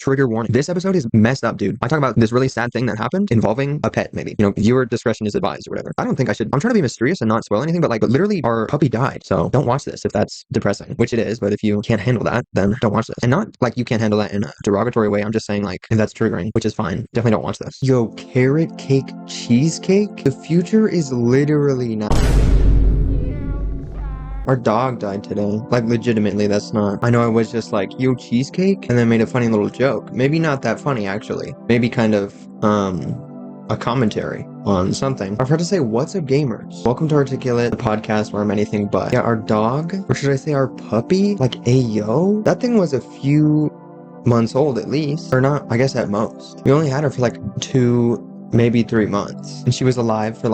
Trigger warning. This episode is messed up, dude. I talk about this really sad thing that happened involving a pet, maybe. Viewer discretion is advised or whatever. I don't think I should. I'm trying to be mysterious and not spoil anything, but literally our puppy died. So don't watch this if that's depressing, which it is. But if you can't handle that, then don't watch this. And not like you can't handle that in a derogatory way. I'm just saying if that's triggering, which is fine. Definitely don't watch this. Yo, carrot cake cheesecake? The future is literally now. Our dog died today. Legitimately, that's not. I know I was just yo, cheesecake? And then made a funny little joke. Maybe not that funny, actually. Maybe kind of, a commentary on something. I've heard to say, what's up, gamers? Welcome to Articulate, the podcast where I'm anything but. Yeah, our dog, or should I say our puppy? Ayo? That thing was a few months old at least. Or not, I guess at most. We only had her for 2, maybe 3 months. And she was alive for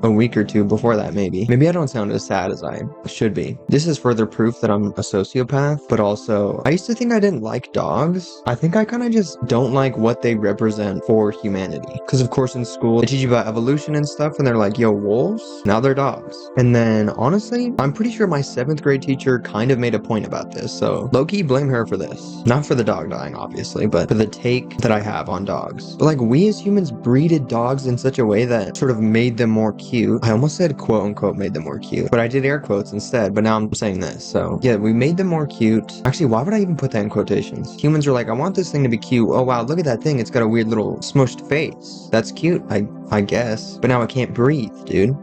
a week or two before that, maybe. Maybe I don't sound as sad as I should be. This is further proof that I'm a sociopath, but also, I used to think I didn't like dogs. I think I kind of just don't like what they represent for humanity. Because of course in school, they teach you about evolution and stuff, and they're like, yo, wolves? Now they're dogs. And then, honestly, I'm pretty sure my 7th grade teacher kind of made a point about this, so low-key blame her for this. Not for the dog dying, obviously, but for the take that I have on dogs. But we as humans breeded dogs in such a way that sort of made them more cute. I almost said quote unquote made them more cute, but I did air quotes instead, but now I'm saying this. So yeah, we made them more cute. Actually, why would I even put that in quotations? Humans are like, I want this thing to be cute. Oh wow, look at that thing. It's got a weird little smushed face. That's cute, I guess. But now it can't breathe, dude.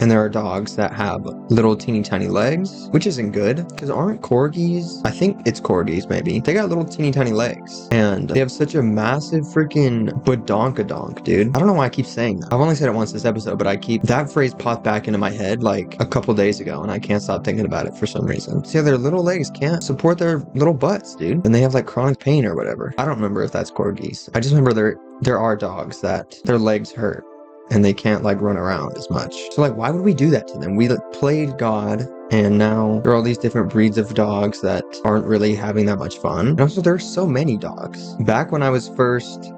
And there are dogs that have little teeny tiny legs, which isn't good, because aren't corgis, I think it's corgis maybe, they got little teeny tiny legs, and they have such a massive freaking badonkadonk, dude. I don't know why I keep saying that. I've only said it once this episode, but that phrase popped back into my head a couple days ago, and I can't stop thinking about it for some reason. So yeah, their little legs can't support their little butts, dude, and they have chronic pain or whatever. I don't remember if that's corgis. I just remember there are dogs that their legs hurt and they can't run around as much. So why would we do that to them? We played God, and now there are all these different breeds of dogs that aren't really having that much fun. And also there's so many dogs. Back when I was first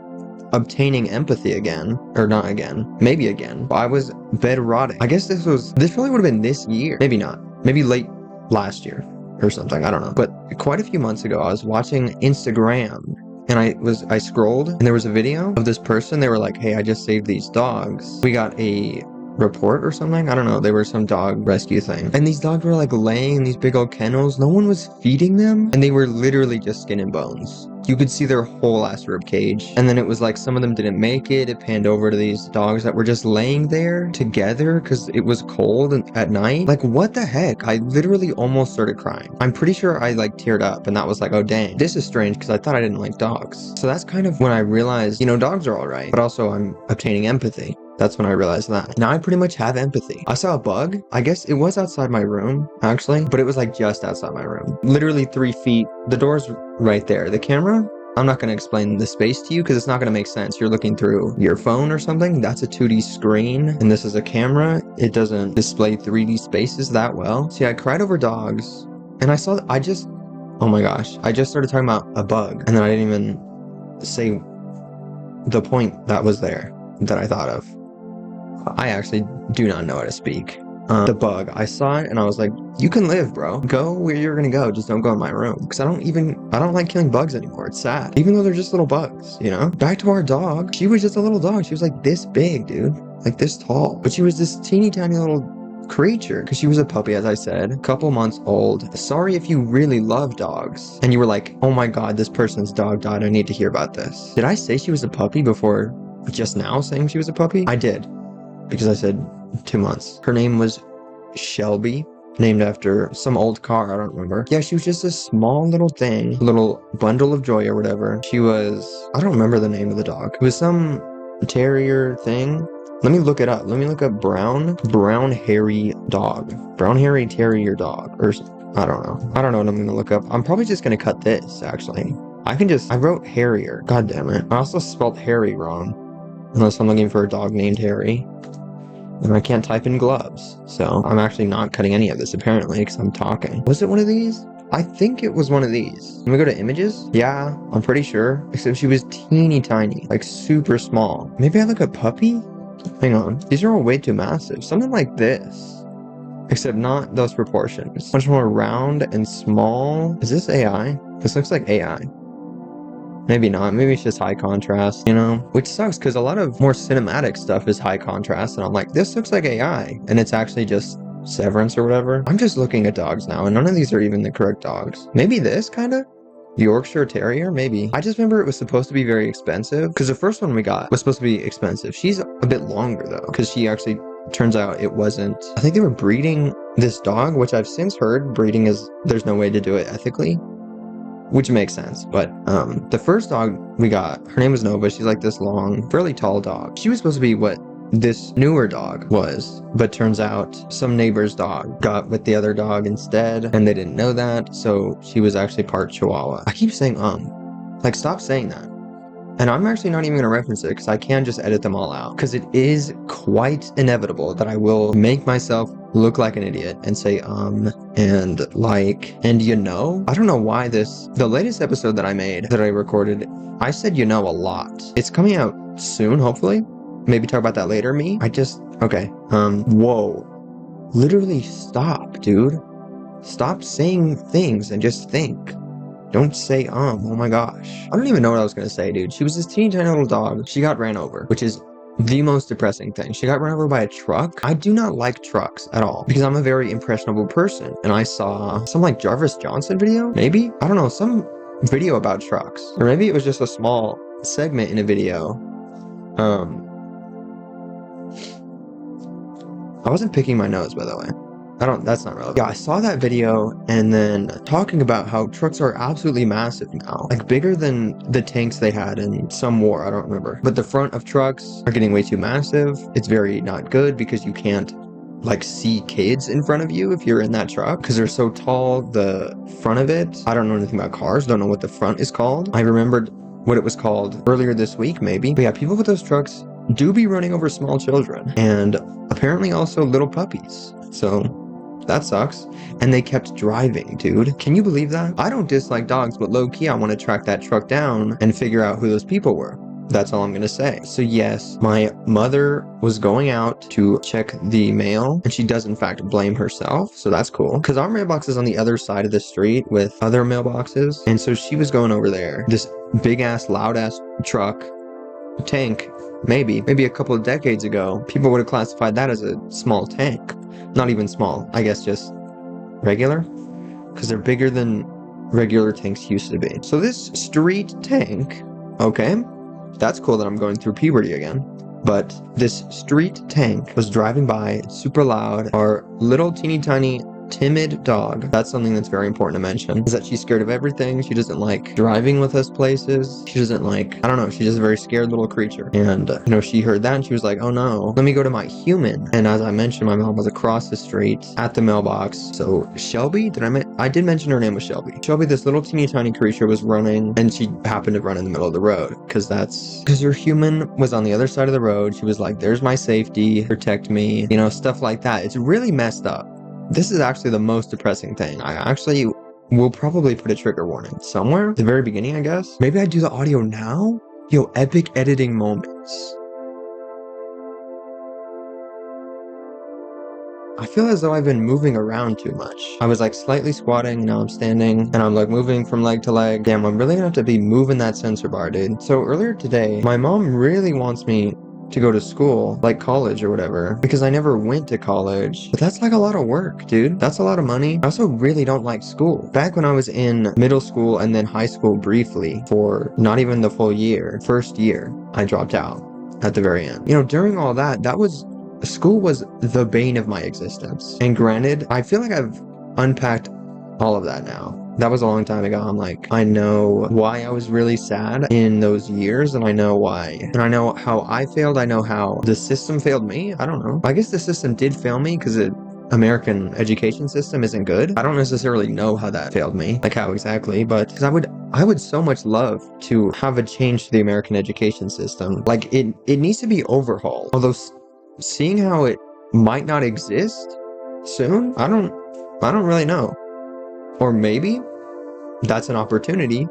obtaining empathy again, or not again, maybe again, I was bed rotting. I guess this probably would have been this year. Maybe not. Maybe late last year or something. I don't know. But quite a few months ago, I was watching Instagram, and I scrolled, and there was a video of this person. They were like, hey, I just saved these dogs. We got a report or something. I don't know. They were some dog rescue thing. And these dogs were laying in these big old kennels. No one was feeding them. And they were literally just skin and bones. You could see their whole ass rib cage. And then it was some of them didn't make it. It panned over to these dogs that were just laying there together because it was cold at night. What the heck? I literally almost started crying. I'm pretty sure I teared up, and that was oh dang, this is strange because I thought I didn't like dogs. So that's kind of when I realized, dogs are all right, but also I'm obtaining empathy. That's when I realized that. Now I pretty much have empathy. I saw a bug. I guess it was outside my room, actually, but it was just outside my room. Literally 3 feet. The door's right there. The camera, I'm not going to explain the space to you because it's not going to make sense. You're looking through your phone or something. That's a 2D screen, and this is a camera. It doesn't display 3D spaces that well. See, I cried over dogs, and oh my gosh, I just started talking about a bug, and then I didn't even say the point that was there that I thought of. I actually do not know how to speak. The bug, I saw it and I was like, you can live, bro. Go where you're gonna go, just don't go in my room. Because I don't like killing bugs anymore. It's sad. Even though they're just little bugs, Back to our dog. She was just a little dog. She was this big, dude. This tall. But she was this teeny tiny little creature because she was a puppy, as I said, a couple months old. Sorry if you really love dogs and you were like, oh my god, this person's dog died. I need to hear about this. Did I say she was a puppy before just now saying she was a puppy? I did. Because I said 2 months. Her name was Shelby, named after some old car, I don't remember. Yeah, she was just a small little thing, a little bundle of joy or whatever. I don't remember the name of the dog. It was some terrier thing. Let me look it up. Let me look up brown hairy dog. Brown hairy terrier dog, or I don't know. I don't know what I'm gonna look up. I'm probably just gonna cut this, actually. I wrote Harrier. God damn it. I also spelled Harry wrong. Unless I'm looking for a dog named Harry. And I can't type in gloves. So I'm actually not cutting any of this apparently because I'm talking. Was it one of these? I think it was one of these. Let me go to images. Yeah, I'm pretty sure. Except she was teeny tiny, super small. Maybe I look at puppy? Hang on. These are all way too massive. Something like this. Except not those proportions. Much more round and small. Is this AI? This looks like AI. Maybe not. Maybe it's just high contrast, you know? Which sucks because a lot of more cinematic stuff is high contrast, and I'm like, this looks like AI, and it's actually just Severance or whatever. I'm just looking at dogs now, and none of these are even the correct dogs. Maybe this, kind of? Yorkshire Terrier, maybe. I just remember it was supposed to be very expensive, because the first one we got was supposed to be expensive. She's a bit longer, though, because she actually, turns out it wasn't. I think they were breeding this dog, which I've since heard breeding is, there's no way to do it ethically, which makes sense. But the first dog we got, her name was Nova. She's like this long, fairly tall dog. She was supposed to be what this newer dog was, but turns out some neighbor's dog got with the other dog instead, and they didn't know that, so she was actually part Chihuahua. I keep saying like, stop saying that. And I'm actually not even going to reference it because I can just edit them all out, because it is quite inevitable that I will make myself look like an idiot and say and like, and you know. I don't know why the latest episode that I made, that I recorded, I said you know a lot. It's coming out soon, hopefully. Maybe talk about that later. Okay. Whoa. Literally stop, dude. Stop saying things and just think. Don't say oh my gosh. I don't even know what I was gonna say, dude. She was this teeny tiny little dog. She got ran over, which is the most depressing thing. She got run over by a truck. I do not like trucks at all because I'm a very impressionable person. And I saw some like Jarvis Johnson video, maybe? I don't know, some video about trucks. Or maybe it was just a small segment in a video. I wasn't picking my nose, by the way. That's not relevant. Yeah, I saw that video, and then talking about how trucks are absolutely massive now. Like, bigger than the tanks they had in some war, I don't remember. But the front of trucks are getting way too massive. It's very not good because you can't, like, see kids in front of you if you're in that truck because they're so tall, the front of it. I don't know anything about cars, don't know what the front is called. I remembered what it was called earlier this week, maybe. But yeah, people with those trucks do be running over small children, and apparently also little puppies. So that sucks. And they kept driving, dude. Can you believe that? I don't dislike dogs, but low-key I want to track that truck down and figure out who those people were. That's all I'm gonna say. So yes, my mother was going out to check the mail, and she does in fact blame herself, so that's cool. Because our mailbox is on the other side of the street with other mailboxes, and so she was going over there. This big-ass, loud-ass truck, tank, maybe a couple of decades ago, people would have classified that as a small tank. Not even small, I guess just regular, because they're bigger than regular tanks used to be. So this street tank, okay, that's cool that I'm going through puberty again, but this street tank was driving by super loud. Our little teeny tiny timid dog, that's something that's very important to mention, is that she's scared of everything. She doesn't like driving with us places. She doesn't like, I don't know, she's just a very scared little creature. And you know, she heard that and she was like, oh no, let me go to my human. And as I mentioned, my mom was across the street at the mailbox. So Shelby, I did mention her name was Shelby. Shelby, this little teeny tiny creature, was running, and she happened to run in the middle of the road because your human was on the other side of the road. She was like, there's my safety, protect me, you know, stuff like that. It's really messed up. This is actually the most depressing thing. I actually will probably put a trigger warning somewhere at the very beginning, I guess. Maybe I do the audio now? Yo, epic editing moments. I feel as though I've been moving around too much. I was like slightly squatting, now I'm standing, and I'm like moving from leg to leg. Damn, I'm really gonna have to be moving that sensor bar, dude. So earlier today, my mom really wants me to go to school, like college or whatever, because I never went to college. But that's like a lot of work, dude. That's a lot of money. I also really don't like school. Back when I was in middle school and then high school briefly for not even the full year, first year, I dropped out at the very end. You know, during all that, school was the bane of my existence. And granted, I feel like I've unpacked all of that now. That was a long time ago. I'm like, I know why I was really sad in those years, and I know why. And I know how I failed. I know how the system failed me. I don't know. I guess the system did fail me because the American education system isn't good. I don't necessarily know how that failed me, like how exactly, but because I would so much love to have a change to the American education system. Like it needs to be overhauled. Although seeing how it might not exist soon, I don't really know. Or maybe that's an opportunity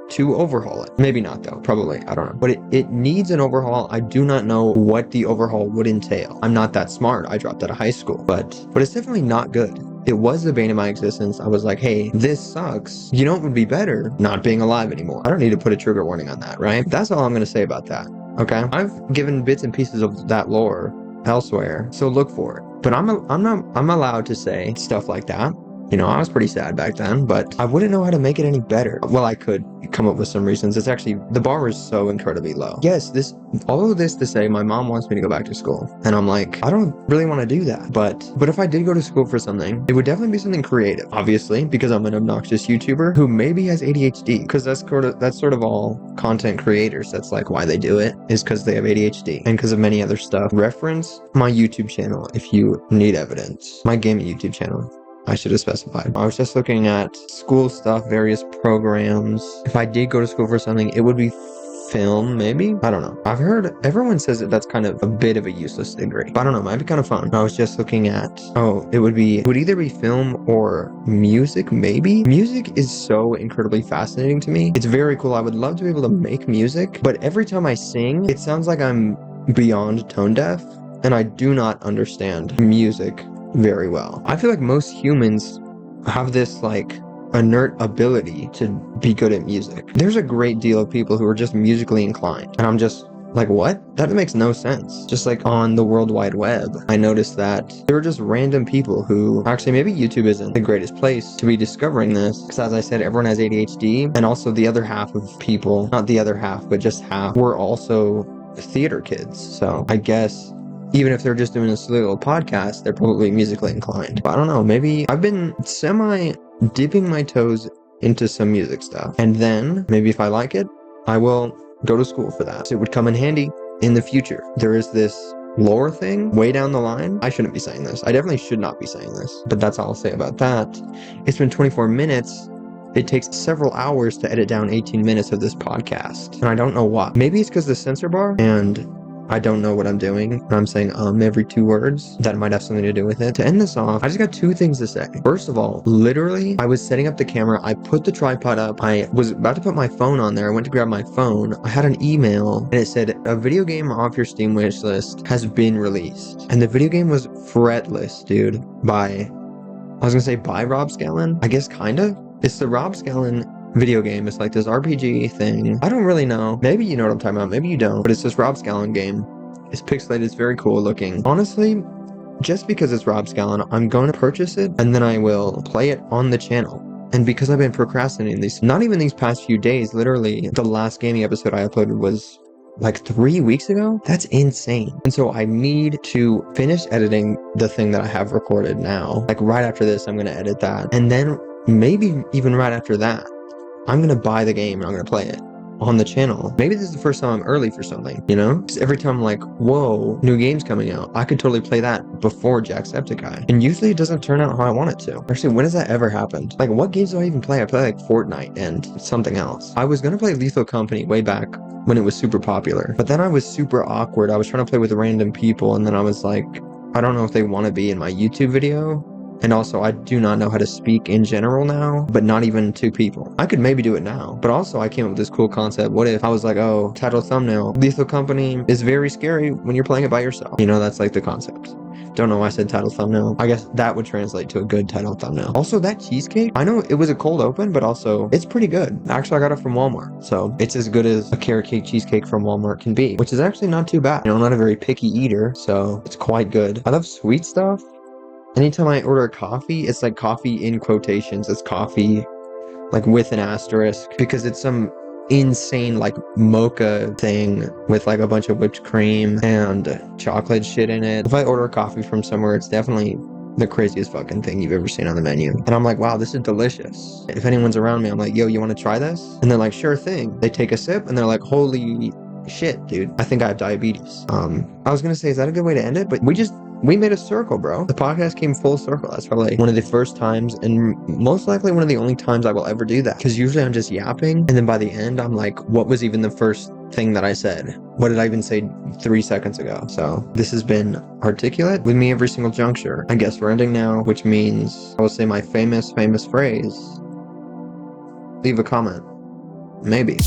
to overhaul it. Maybe not though, probably, I don't know. But it needs an overhaul. I do not know what the overhaul would entail. I'm not that smart. I dropped out of high school, but it's definitely not good. it was the bane of my existence. I was like, hey, this sucks. You know what would be better? Not being alive anymore. I don't need to put a trigger warning on that, right? That's all I'm going to say about that. Okay? I've given bits and pieces of that lore elsewhere, so look for it. But I'm allowed to say stuff like that. You know, I was pretty sad back then, but I wouldn't know how to make it any better. Well, I could come up with some reasons. It's actually, the bar is so incredibly low. Yes, all of this to say, my mom wants me to go back to school. And I'm like, I don't really want to do that. But if I did go to school for something, it would definitely be something creative, obviously, because I'm an obnoxious YouTuber who maybe has ADHD. Because that's sort of all content creators. That's like why they do it, is because they have ADHD and because of many other stuff. Reference my YouTube channel if you need evidence. My gaming YouTube channel. I should have specified. I was just looking at school stuff, various programs. If I did go to school for something, it would be film, maybe? I don't know. I've heard everyone says that that's kind of a bit of a useless degree. But I don't know, it might be kind of fun. I was just looking at, it would either be film or music, maybe? Music is so incredibly fascinating to me. It's very cool. I would love to be able to make music, but every time I sing, it sounds like I'm beyond tone deaf, and I do not understand music very well. I feel like most humans have this like inert ability to be good at music. There's a great deal of people who are just musically inclined, and I'm just like, what? That makes no sense. Just like on the World Wide Web, I noticed that there were just random people who, actually maybe YouTube isn't the greatest place to be discovering this, because as I said, everyone has ADHD, and also the other half of people, not the other half, but just half, were also theater kids. So I guess even if they're just doing a silly little podcast, they're probably musically inclined. But I don't know, maybe I've been dipping my toes into some music stuff. And then, maybe if I like it, I will go to school for that. So it would come in handy in the future. There is this lore thing way down the line. I shouldn't be saying this. I definitely should not be saying this. But that's all I'll say about that. It's been 24 minutes. It takes several hours to edit down 18 minutes of this podcast. And I don't know why. Maybe it's because the censor bar and I don't know what I'm doing, and I'm saying every 2 words. That might have something to do with it. To end this off, I just got 2 things to say. First of all, literally, I was setting up the camera. I put the tripod up. I was about to put my phone on there. I went to grab my phone. I had an email, and it said, a video game off your Steam wish list has been released. And the video game was Fretless, dude, by Rob Scallon? I guess kind of. It's the Rob Scallon video game. It's like this RPG thing. I don't really know. Maybe you know what I'm talking about. Maybe you don't. But it's this Rob Scallon game. It's pixelated. It's very cool looking. Honestly, just because it's Rob Scallon, I'm going to purchase it and then I will play it on the channel. And because I've been procrastinating not even these past few days, literally the last gaming episode I uploaded was like 3 weeks ago. That's insane. And so I need to finish editing the thing that I have recorded now. Like right after this, I'm going to edit that. And then maybe even right after that, I'm going to buy the game and I'm going to play it on the channel. Maybe this is the first time I'm early for something, you know? Because every time I'm like, whoa, new game's coming out. I could totally play that before Jacksepticeye. And usually it doesn't turn out how I want it to. Actually, when has that ever happened? Like, what games do I even play? I play like Fortnite and something else. I was going to play Lethal Company way back when it was super popular. But then I was super awkward. I was trying to play with random people and then I was like, I don't know if they want to be in my YouTube video. And also, I do not know how to speak in general now, but not even to people. I could maybe do it now, but also I came up with this cool concept. What if I was like, oh, title thumbnail, Lethal Company is very scary when you're playing it by yourself. You know, that's like the concept. Don't know why I said title thumbnail. I guess that would translate to a good title thumbnail. Also, that cheesecake, I know it was a cold open, but also it's pretty good. Actually, I got it from Walmart, so it's as good as a carrot cake cheesecake from Walmart can be, which is actually not too bad. You know, I'm not a very picky eater, so it's quite good. I love sweet stuff. Anytime I order coffee, it's like coffee in quotations. It's coffee like with an asterisk because it's some insane like mocha thing with like a bunch of whipped cream and chocolate shit in it. If I order coffee from somewhere, it's definitely the craziest fucking thing you've ever seen on the menu. And I'm like, wow, this is delicious. If anyone's around me, I'm like, yo, you want to try this? And they're like, sure thing. They take a sip and they're like, holy shit, dude, I think I have diabetes. I was gonna say, is that a good way to end it? But we made a circle, bro. The podcast came full circle. That's probably one of the first times and most likely one of the only times I will ever do that. Because usually I'm just yapping. And then by the end, I'm like, what was even the first thing that I said? What did I even say 3 seconds ago? So this has been Articulate with me every single juncture. I guess we're ending now, which means I will say my famous phrase. Leave a comment. Maybe.